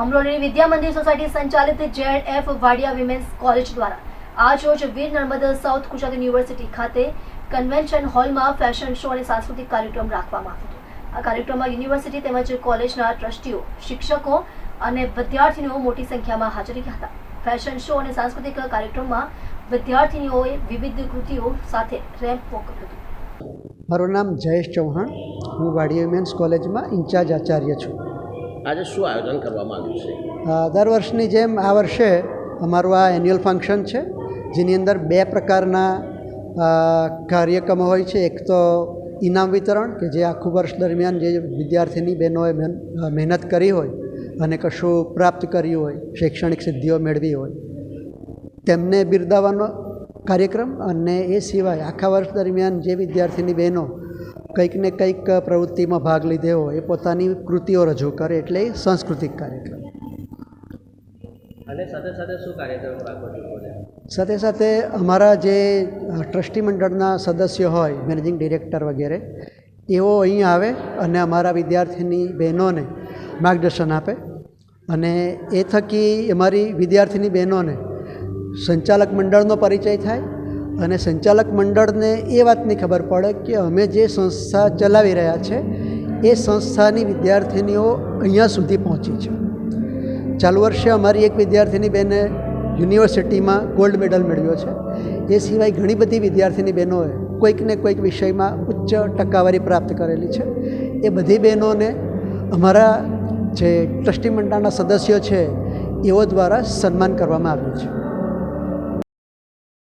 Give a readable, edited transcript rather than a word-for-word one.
Amroli Vidya Mandir society સંચાલિત ZF Vadiya women's college દ્વારા આજરોજ વીર નર્મદ સાઉથ ગુજરાત યુનિવર્સિટી ખાતે કન્વેન્શન હોલમાં ફેશન શો અને સાંસ્કૃતિક કાર્યક્રમ રાખવામાં આવ્યો હતો। આ કાર્યક્રમમાં યુનિવર્સિટી તેમજ કોલેજના ટ્રસ્ટીઓ, શિક્ષકો અને વિદ્યાર્થીઓ મોટી સંખ્યામાં હાજર રહ્યા હતા। ફેશન શો અને સાંસ્કૃતિક કાર્યક્રમમાં વિદ્યાર્થીનીઓએ વિવિધ કૃતિઓ સાથે રેમ્પ વોક કર્યું હતું। મારું નામ જયેશ ચૌહાણ, હું વાડિયા વિમેન્સ કોલેજમાં ઇન્ચાર્જ આચાર્ય છું। આજે શું આયોજન કરવામાં આવ્યું છે? દર વર્ષની જેમ આ વર્ષે અમારું આ એન્યુઅલ ફંક્શન છે, જેની અંદર બે પ્રકારના કાર્યક્રમો હોય છે। એક તો ઇનામ વિતરણ, કે જે આખું વર્ષ દરમિયાન જે વિદ્યાર્થીની બહેનોએ મહેનત કરી હોય અને કશું પ્રાપ્ત કર્યું હોય, શૈક્ષણિક સિદ્ધિઓ મેળવી હોય, તેમને બિરદાવવાનો કાર્યક્રમ। અને એ સિવાય આખા વર્ષ દરમિયાન જે વિદ્યાર્થીની બહેનો કંઈક ને કંઈક પ્રવૃત્તિમાં ભાગ લીધો હોય એ પોતાની કૃતિઓ રજૂ કરે, એટલે એ સાંસ્કૃતિક કાર્યક્રમ। અને સાથે સાથે શું કાર્યક્રમ રાખો છો? સાથે સાથે અમારા જે ટ્રસ્ટી મંડળના સદસ્યો હોય, મેનેજિંગ ડિરેક્ટર વગેરે, એઓ અહીં આવે અને અમારા વિદ્યાર્થીની બહેનોને માર્ગદર્શન આપે, અને એ થકી અમારી વિદ્યાર્થીની બહેનોને સંચાલક મંડળનો પરિચય થાય, અને સંચાલક મંડળને એ વાતની ખબર પડે કે અમે જે સંસ્થા ચલાવી રહ્યા છે એ સંસ્થાની વિદ્યાર્થીનીઓ અહીંયા સુધી પહોંચી છે। ચાલુ વર્ષે અમારી એક વિદ્યાર્થીની બહેને યુનિવર્સિટીમાં ગોલ્ડ મેડલ મેળવ્યો છે। એ સિવાય ઘણી બધી વિદ્યાર્થીની બહેનોએ કોઈક ને કોઈક વિષયમાં ઉચ્ચ ટકાવારી પ્રાપ્ત કરેલી છે। એ બધી બહેનોને અમારા જે ટ્રસ્ટી મંડળના સદસ્યો છે એઓ દ્વારા સન્માન કરવામાં આવ્યું છે।